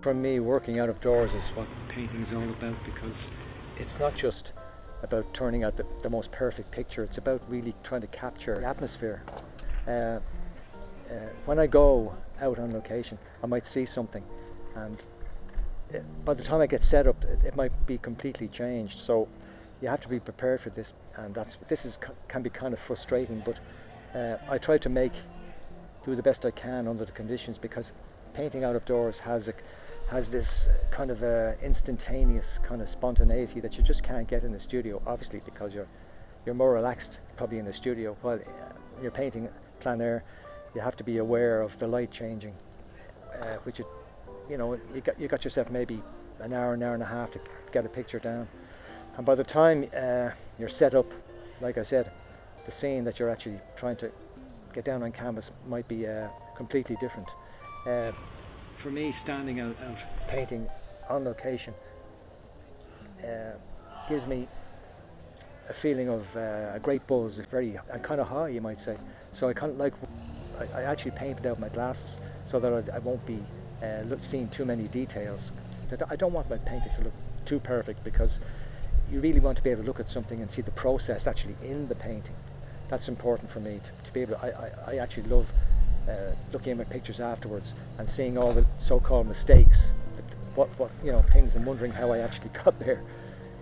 For me, working out of doors is what painting is all about, because it's not just about turning out the most perfect picture. It's about really trying to capture the atmosphere. When I go out on location, I might see something, and by the time I get set up, it might be completely changed. So you have to be prepared for this, and can be kind of frustrating. But I try to do the best I can under the conditions, because painting out of doors has this kind of instantaneous kind of spontaneity that you just can't get in the studio, obviously, because you're more relaxed probably in the studio. While you're painting plein air, you have to be aware of the light changing, which you got yourself maybe an hour and a half to get a picture down, and by the time you're set up, like I said, the scene that you're actually trying to get down on canvas might be completely different. For me, standing out painting on location gives me a feeling of a great buzz, and kind of high, you might say. So I actually paint without my glasses, so that I won't be seeing too many details. I don't want my paintings to look too perfect, because you really want to be able to look at something and see the process actually in the painting. That's important for me to be able to. I actually love looking at my pictures afterwards and seeing all the so-called mistakes, what things, and wondering how I actually got there.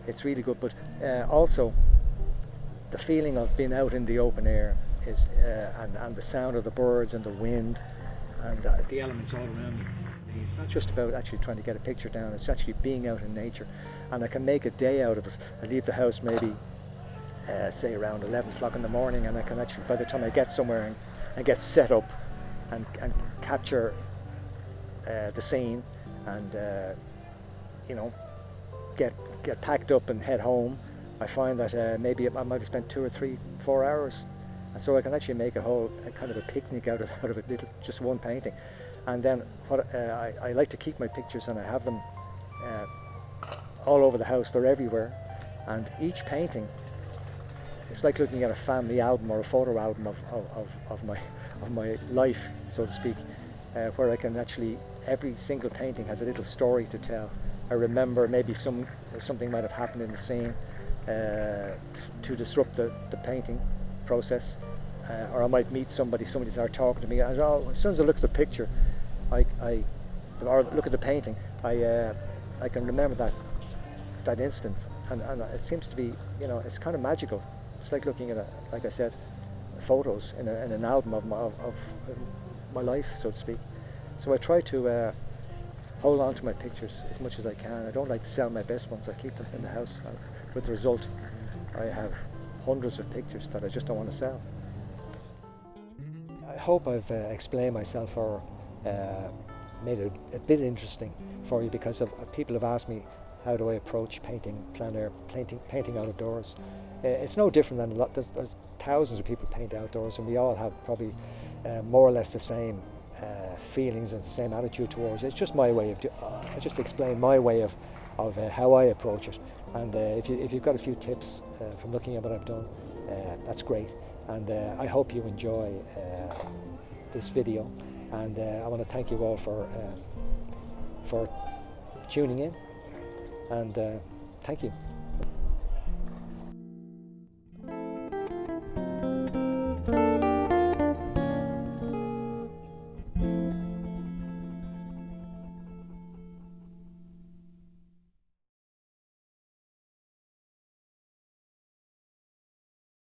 It's really good. But also the feeling of being out in the open air is and the sound of the birds and the wind and the elements all around me. It's not just about actually trying to get a picture down, it's actually being out in nature, and I can make a day out of it. I leave the house maybe say around 11 o'clock in the morning, and I can actually, by the time I get somewhere and get set up and capture the scene, and get packed up and head home, I find that maybe I might have spent 2 or 3, 4 hours, and so I can actually make a kind of a picnic out of it, just one painting. And then I like to keep my pictures, and I have them all over the house. They're everywhere, and each painting, it's like looking at a family album or a photo album of my life, so to speak, where I can actually, every single painting has a little story to tell. I remember maybe something might have happened in the scene to disrupt the painting process, or I might meet somebody started talking to me. As soon as I look at the picture, or look at the painting, I can remember that instant, and it seems to be, it's kind of magical. It's like looking at, like I said, photos in an album of my life, so to speak. So I try to hold on to my pictures as much as I can. I don't like to sell my best ones. I keep them in the house. With the result, I have hundreds of pictures that I just don't want to sell. I hope I've explained myself, or made it a bit interesting for you, because people have asked me, how do I approach painting plein air, painting out of doors. It's no different than a lot. There's thousands of people paint outdoors, and we all have probably more or less the same feelings and the same attitude towards it. It's just my way of I just explain my way of how I approach it. And if you've got a few tips from looking at what I've done, that's great. And I hope you enjoy this video. And I want to thank you all for tuning in. And thank you.